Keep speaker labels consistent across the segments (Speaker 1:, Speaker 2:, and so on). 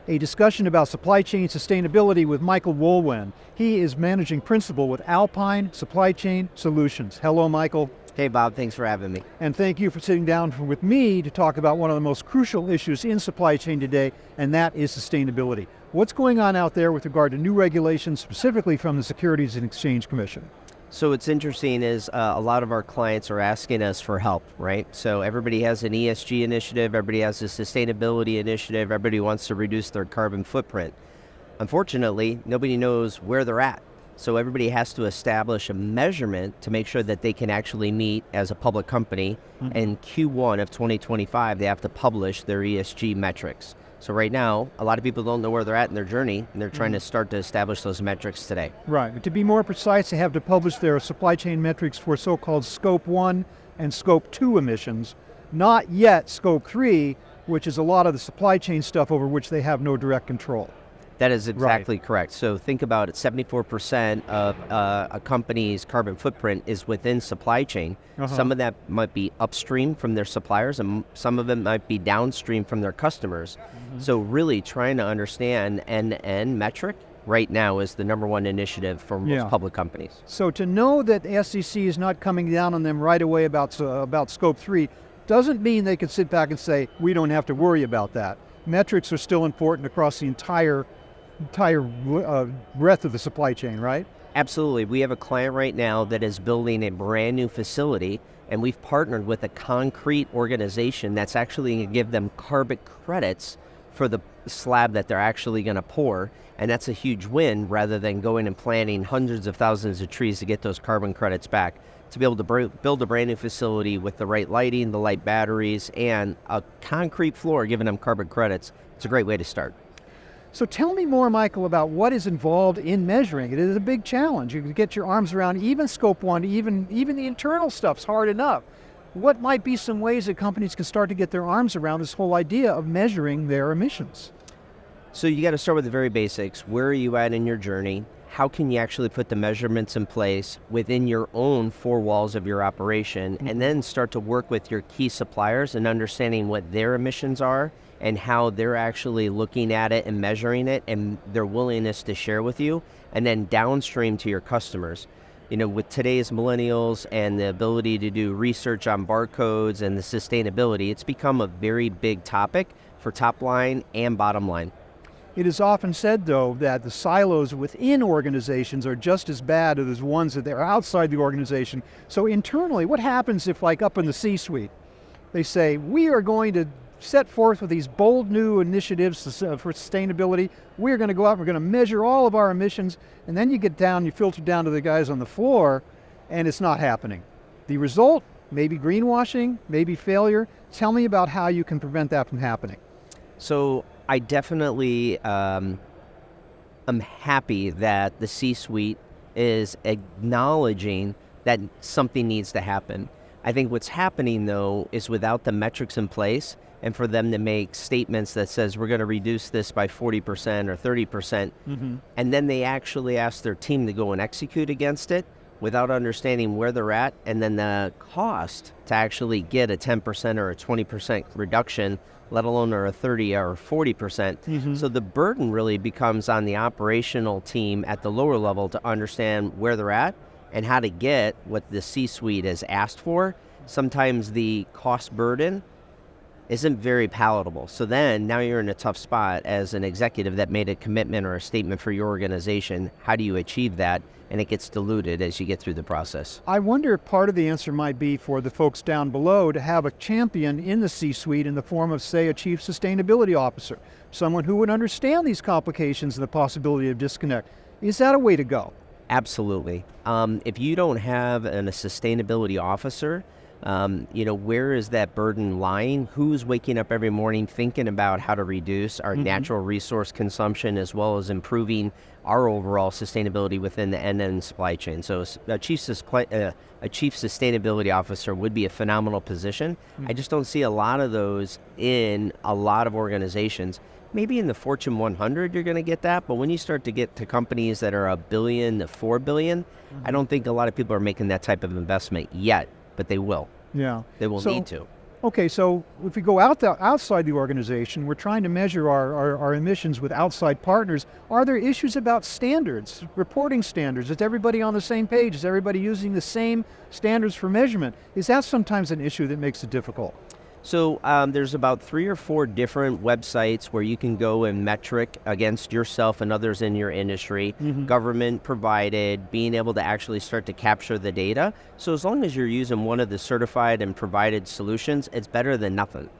Speaker 1: a discussion about supply chain sustainability with Michael Wowin. He is managing principal with Alpine Supply Chain Solutions. Hello, Michael.
Speaker 2: Hey, Bob, thanks for having me.
Speaker 1: And thank you for sitting down with me to talk about one of the most crucial issues in supply chain today, and that is sustainability. What's going on out there with regard to new regulations, specifically from the Securities and Exchange Commission?
Speaker 2: So what's interesting is a lot of our clients are asking us for help, right? So everybody has an ESG initiative, everybody has a sustainability initiative, everybody wants to reduce their carbon footprint. Unfortunately, nobody knows where they're at. So everybody has to establish a measurement to make sure that they can actually meet as a public company. In Q1 of 2025, they have to publish their ESG metrics. So right now, a lot of people don't know where they're at in their journey, and they're trying to start to establish those metrics today.
Speaker 1: Right. To be more precise, they have to publish their supply chain metrics for so-called Scope 1 and Scope 2 emissions, not yet Scope 3, which is a lot of the supply chain stuff over which they have no direct control.
Speaker 2: That is exactly correct. So think about it, 74% of a company's carbon footprint is within supply chain. Some of that might be upstream from their suppliers, and some of it might be downstream from their customers. So really trying to understand end-to-end metric right now is the number one initiative for most public companies.
Speaker 1: So to know that the SEC is not coming down on them right away about Scope 3 doesn't mean they can sit back and say, we don't have to worry about that. Metrics are still important across the entire breadth of the supply chain, right?
Speaker 2: Absolutely. We have a client right now that is building a brand new facility, and we've partnered with a concrete organization that's actually going to give them carbon credits for the slab that they're actually going to pour, and that's a huge win rather than going and planting hundreds of thousands of trees to get those carbon credits back. To be able to build a brand new facility with the right lighting, the light batteries, and a concrete floor giving them carbon credits, it's a great way to start.
Speaker 1: So tell me more, Michael, about what is involved in measuring. It is a big challenge. You can get your arms around even Scope 1, even the internal stuff's hard enough. What might be some ways that companies can start to get their arms around this whole idea of measuring their emissions?
Speaker 2: So you got to start with the very basics. Where are you at in your journey? How can you actually put the measurements in place within your own four walls of your operation, and then start to work with your key suppliers and understanding what their emissions are and how they're actually looking at it and measuring it and their willingness to share with you, and then downstream to your customers. You know, with today's millennials and the ability to do research on barcodes and the sustainability, it's become a very big topic for top line and bottom line.
Speaker 1: It is often said, though, that the silos within organizations are just as bad as the ones that are outside the organization. So internally, what happens if, like up in the C-suite, they say, we are going to set forth with these bold new initiatives for sustainability. We're going to go out, we're going to measure all of our emissions, and then you get down, you filter down to the guys on the floor, and it's not happening. The result, maybe greenwashing, maybe failure. Tell me about how you can prevent that from happening.
Speaker 2: So I definitely am happy that the C-suite is acknowledging that something needs to happen. I think what's happening, though, is without the metrics in place, and for them to make statements that says we're going to reduce this by 40% or 30%, and then they actually ask their team to go and execute against it without understanding where they're at, and then the cost to actually get a 10% or a 20% reduction, let alone a 30 or 40%. So the burden really becomes on the operational team at the lower level to understand where they're at and how to get what the C-suite has asked for. Sometimes the cost burden isn't very palatable. So then now you're in a tough spot as an executive that made a commitment or a statement for your organization. How do you achieve that? And it gets diluted as you get through the process.
Speaker 1: I wonder if part of the answer might be for the folks down below to have a champion in the C-suite in the form of, say, a chief sustainability officer, someone who would understand these complications and the possibility of disconnect. Is that a way to go?
Speaker 2: Absolutely. If you don't have a sustainability officer, where is that burden lying? Who's waking up every morning thinking about how to reduce our natural resource consumption as well as improving our overall sustainability within the end-to-end supply chain? So a chief sustainability officer would be a phenomenal position. I just don't see a lot of those in a lot of organizations. Maybe in the Fortune 100 you're going to get that, but when you start to get to companies that are $1 billion to $4 billion, I don't think a lot of people are making that type of investment yet, but they will.
Speaker 1: Yeah.
Speaker 2: They will need to.
Speaker 1: Okay, so if we go outside the organization, we're trying to measure our emissions with outside partners. Are there issues about standards, reporting standards? Is everybody on the same page? Is everybody using the same standards for measurement? Is that sometimes an issue that makes it difficult?
Speaker 2: So there's about 3 or 4 different websites where you can go and metric against yourself and others in your industry, government provided, being able to actually start to capture the data. So as long as you're using one of the certified and provided solutions, it's better than nothing.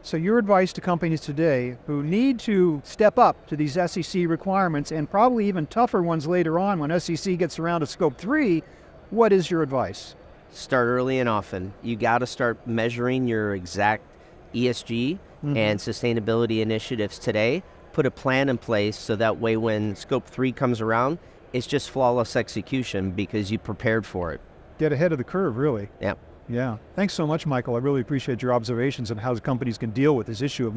Speaker 1: So your advice to companies today who need to step up to these SEC requirements, and probably even tougher ones later on when SEC gets around to Scope 3, what is your advice?
Speaker 2: Start early and often. You got to start measuring your exact ESG and sustainability initiatives today. Put a plan in place so that way when Scope 3 comes around, it's just flawless execution because you prepared for it.
Speaker 1: Get ahead of the curve, really.
Speaker 2: Yeah.
Speaker 1: Yeah. Thanks so much, Michael. I really appreciate your observations on how companies can deal with this issue of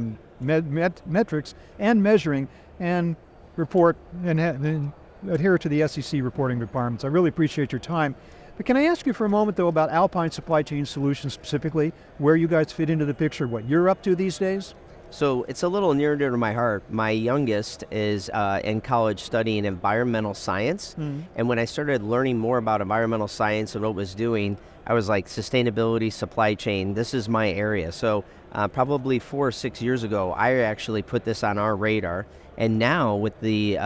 Speaker 1: metrics and measuring and report and adhere to the SEC reporting requirements. I really appreciate your time. But can I ask you for a moment, though, about Alpine Supply Chain Solutions specifically, where you guys fit into the picture, what you're up to these days?
Speaker 2: So it's a little near to my heart. My youngest is in college studying environmental science. And when I started learning more about environmental science and what it was doing, I was like, sustainability, supply chain, this is my area. So probably 4 or 6 years ago, I actually put this on our radar. And now with the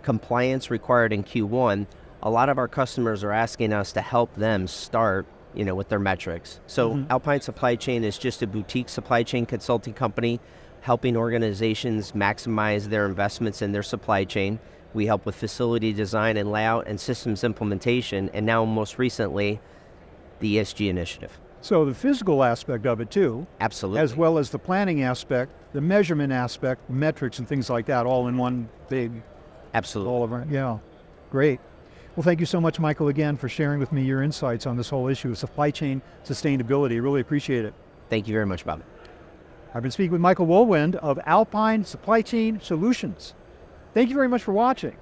Speaker 2: compliance required in Q1, a lot of our customers are asking us to help them start, with their metrics. So Alpine Supply Chain is just a boutique supply chain consulting company helping organizations maximize their investments in their supply chain. We help with facility design and layout and systems implementation, and now most recently, the ESG initiative.
Speaker 1: So the physical aspect of it too.
Speaker 2: Absolutely.
Speaker 1: As well as the planning aspect, the measurement aspect, metrics and things like that, all in one big.
Speaker 2: Absolutely.
Speaker 1: All over, yeah, great. Well, thank you so much, Michael, again, for sharing with me your insights on this whole issue of supply chain sustainability. Really appreciate it.
Speaker 2: Thank you very much, Bob.
Speaker 1: I've been speaking with Michael Wowin of Alpine Supply Chain Solutions. Thank you very much for watching.